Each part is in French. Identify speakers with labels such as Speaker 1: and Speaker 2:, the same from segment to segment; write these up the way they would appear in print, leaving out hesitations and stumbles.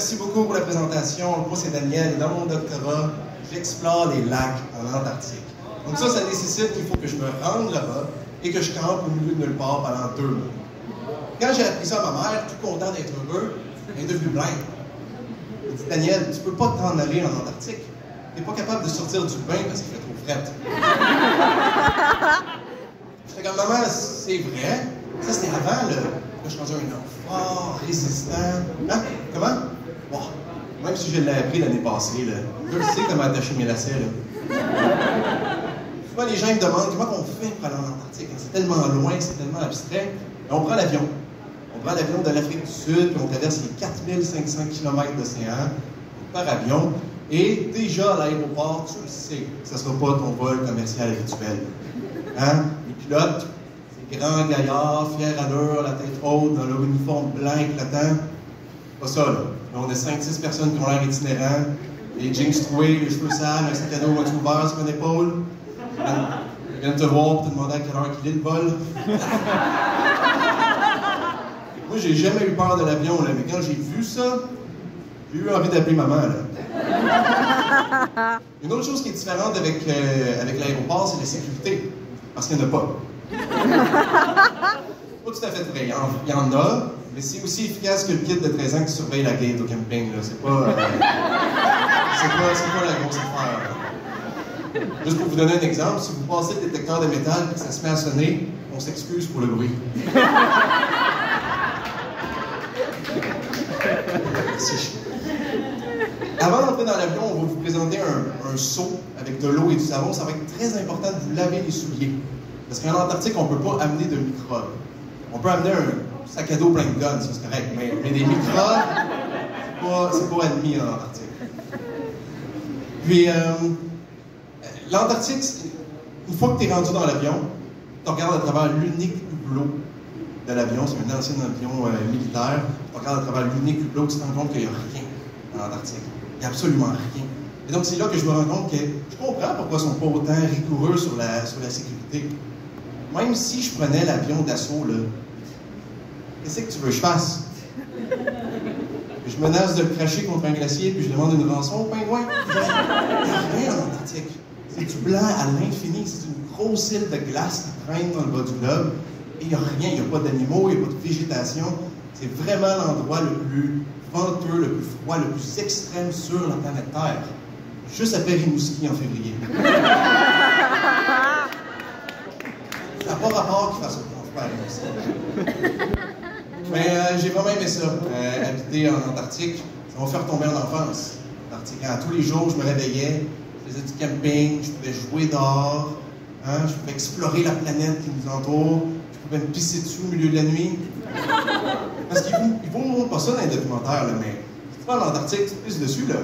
Speaker 1: merci beaucoup pour la présentation. Moi, c'est Daniel et dans mon doctorat, j'explore les lacs en Antarctique. Donc ça nécessite qu'il faut que je me rende là-bas et que je campe au milieu de nulle part pendant 2 mois. Quand j'ai appris ça à ma mère, tout content d'être heureux, elle est devenue blême. Elle dit, Daniel, tu peux pas t'en aller en Antarctique. Tu n'es pas capable de sortir du bain parce qu'il fait trop fret. J'étais comme, maman, c'est vrai. Ça, c'était avant, là. Là, je suis rendu un homme fort, résistant. Hein? Comment? Bon, même si je l'ai appris l'année passée, là. Je sais comment attacher mes lacets, là. Souvent, les gens me demandent comment on fait pour aller en Antarctique. C'est tellement loin, c'est tellement abstrait. Et on prend l'avion. On prend l'avion de l'Afrique du Sud, puis on traverse les 4500 km d'océan par avion. Et déjà, à l'aéroport, tu le sais, que ce ne sera pas ton vol commercial habituel. Hein? Les pilotes, ces grands gaillards, fiers à l'heure, la tête haute, dans leur uniforme blanc éclatant. Pas ça, là. Là, on a 5-6 personnes qui ont l'air itinérants, les jeans troués, les cheveux sales, un sac à dos moitié ouvert sur une épaule. Ils viennent te voir pour te demander à quelle heure qu'il est le vol. Moi, j'ai jamais eu peur de l'avion, là, mais quand j'ai vu ça, j'ai eu envie d'appeler maman, là. Une autre chose qui est différente avec l'aéroport, c'est la sécurité. Parce qu'il n'y en a pas. Pas tout à fait vrai. Il y en a, mais c'est aussi efficace que le kid de 13 ans qui surveille la gate au camping. C'est pas la grosse affaire. Là. Juste pour vous donner un exemple, si vous passez le détecteur de métal et que ça se met à sonner, on s'excuse pour le bruit. C'est chiant. Avant d'entrer dans l'avion, on va vous présenter un seau avec de l'eau et du savon. Ça va être très important de vous laver les souliers. Parce qu'en Antarctique, on ne peut pas amener de microbes. On peut amener un sac à dos plein de guns, ça c'est correct. Mais des microbes, c'est pas admis en Antarctique. Puis, l'Antarctique, une fois que tu es rendu dans l'avion, tu regardes à travers l'unique hublot de l'avion. C'est un ancien avion militaire. Tu regardes à travers l'unique hublot, tu te rends compte qu'il n'y a rien en Antarctique. Il n'y a absolument rien. Et donc, c'est là que je me rends compte que je comprends pourquoi ils ne sont pas autant rigoureux sur la sécurité. Même si je prenais l'avion d'assaut, là, qu'est-ce que tu veux que je fasse? Je menace de le cracher contre un glacier, puis je demande une rançon au pingouin. Il n'y a rien en Antarctique. C'est du blanc à l'infini. C'est une grosse île de glace qui traîne dans le bas du globe. Et il n'y a rien. Il n'y a pas d'animaux, il n'y a pas de végétation. C'est vraiment l'endroit le plus venteux, le plus froid, le plus extrême sur la planète Terre. Juste après Rimouski en février. Ça n'a pas rapport qu'il fasse autant froid à Rimouski. Mais j'ai vraiment aimé ça, habiter en Antarctique. Ça m'a fait retomber en enfance. Antarctique. Tous les jours, je me réveillais, je faisais du camping, je pouvais jouer dehors, hein, je pouvais explorer la planète qui nous entoure, je pouvais me pisser dessus au milieu de la nuit. Parce qu'ils ne vous montrent pas ça dans les documentaires, là, mais si tu vas en Antarctique, tu te pisses dessus, là.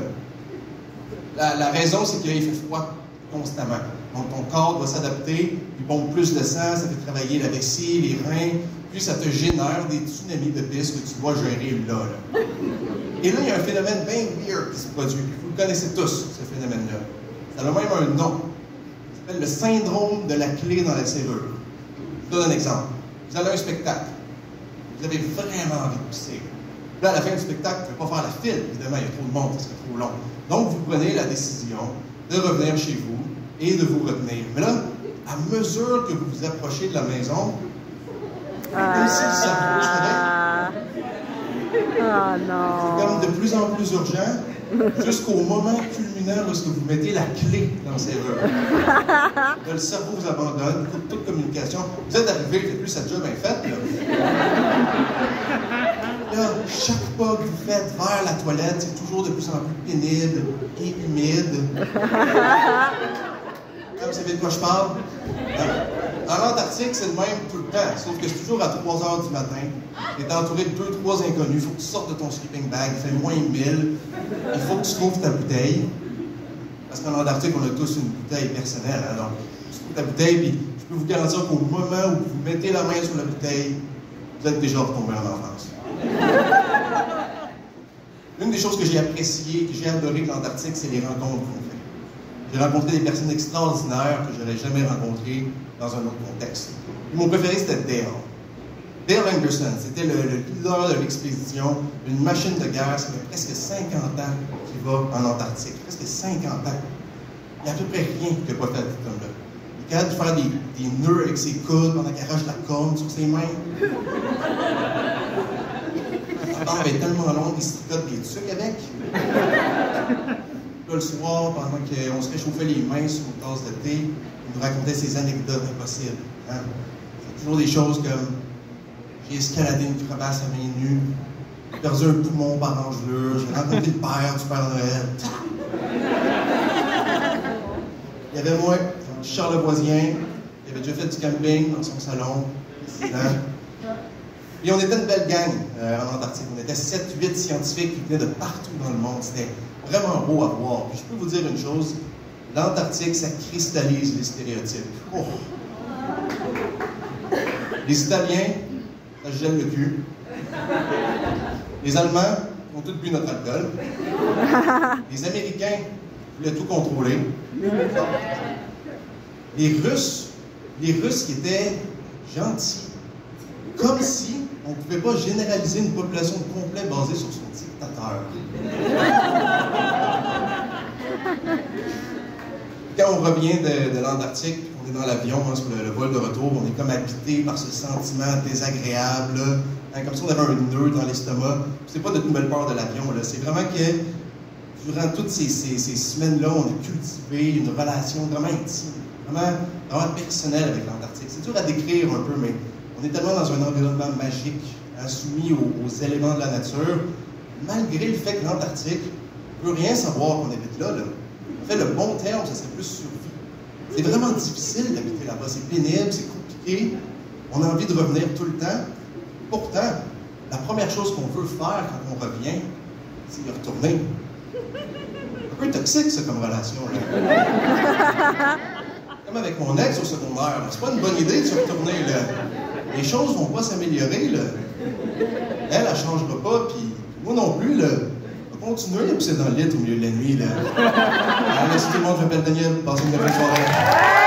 Speaker 1: La raison, c'est qu'il fait froid constamment. Donc, ton corps doit s'adapter, il pompe plus de sang, ça fait travailler la vessie, les reins, puis ça te génère des tsunamis de pisse que tu dois gérer là. Et là, il y a un phénomène bien weird qui se produit. Vous le connaissez tous, ce phénomène-là. Ça a même un nom. Ça s'appelle le syndrome de la clé dans la serrure. Je vous donne un exemple. Vous allez à un spectacle. Vous avez vraiment envie de pisser. Là, à la fin du spectacle, vous ne pouvez pas faire la file. Évidemment, il y a trop de monde, ça serait trop long. Donc, vous prenez la décision de revenir chez vous et de vous retenir. Mais là, à mesure que vous vous approchez de la maison, comme si le cerveau se réveille.
Speaker 2: Oh non!
Speaker 1: C'est comme de plus en plus urgent, jusqu'au moment culminant lorsque vous mettez la clé dans le serrure. Là, le cerveau vous abandonne, coupe toute communication. Vous êtes arrivé, vous faites plus cette job bien faite, là. Là, chaque pas que vous faites vers la toilette, c'est toujours de plus en plus pénible et humide. Vous savez de quoi je parle? En Antarctique, c'est le même tout le temps, sauf que c'est toujours à 3 h du matin. Tu es entouré de 2-3 inconnus, il faut que tu sortes de ton sleeping bag, il fait moins 1000. Il faut que tu trouves ta bouteille. Parce qu'en Antarctique, on a tous une bouteille personnelle. Hein, donc, tu trouves ta bouteille, puis je peux vous garantir qu'au moment où vous mettez la main sur la bouteille, vous êtes déjà retombé en enfance. L'une des choses que j'ai appréciées, que j'ai adorées de l'Antarctique, c'est les rencontres qu'on fait. J'ai rencontré des personnes extraordinaires que je n'aurais jamais rencontrées dans un autre contexte. Et mon préféré, c'était Dale. Dale Anderson, c'était le leader de l'expédition, une machine de guerre, ça fait presque 50 ans qu'il va en Antarctique. Presque 50 ans. Il n'y a à peu près rien qu'il n'a pas fait comme là. Il est capable de faire des nœuds avec ses coudes pendant qu'il arrache la corne sur ses mains. La barbe est tellement longue qu'il se tricote des trucs avec. Là, le soir, pendant qu'on se réchauffait les mains sur une tasse de thé, il nous racontait ses anecdotes impossibles. Hein? C'est toujours des choses comme j'ai escaladé une crevasse à main nue, j'ai perdu un poumon par engelure, j'ai rencontré le père du Père Noël. Il y avait moi, Charles Lavoisien, qui avait déjà fait du camping dans son salon. Et on était une belle gang en Antarctique. On était 7-8 scientifiques qui venaient de partout dans le monde. C'était vraiment beau à voir. Puis je peux vous dire une chose, l'Antarctique, ça cristallise les stéréotypes. Oh. Les Italiens, ça se gèle le cul. Les Allemands ont tous bu notre alcool. Les Américains voulaient tout contrôler. Les Russes qui étaient gentils. Comme si on ne pouvait pas généraliser une population complète basée sur son dictateur. Quand on revient de l'Antarctique, on est dans l'avion, hein, sur le vol de retour, on est comme habité par ce sentiment désagréable, hein, comme si on avait un nœud dans l'estomac. C'est pas de nouvelle peur de l'avion, c'est vraiment que durant toutes ces semaines-là, on a cultivé une relation vraiment intime, vraiment personnelle avec l'Antarctique. C'est dur à décrire un peu, mais on est tellement dans un environnement magique, hein, soumis aux éléments de la nature, malgré le fait que l'Antarctique ne peut rien savoir qu'on habite là. En fait, le bon terme, ça serait plus survie. C'est vraiment difficile d'habiter là-bas. C'est pénible, c'est compliqué. On a envie de revenir tout le temps. Pourtant, la première chose qu'on veut faire quand on revient, c'est y retourner. Un peu toxique, ça, comme relation. Là. Comme avec mon ex au secondaire. C'est pas une bonne idée de se retourner, là. Les choses vont pas s'améliorer, là. Elle changera pas, puis moi non plus, là. On va continuer à pisser dans le lit au milieu de la nuit, là. Alors, merci tout le monde, je m'appelle Daniel. Passez une bonne soirée.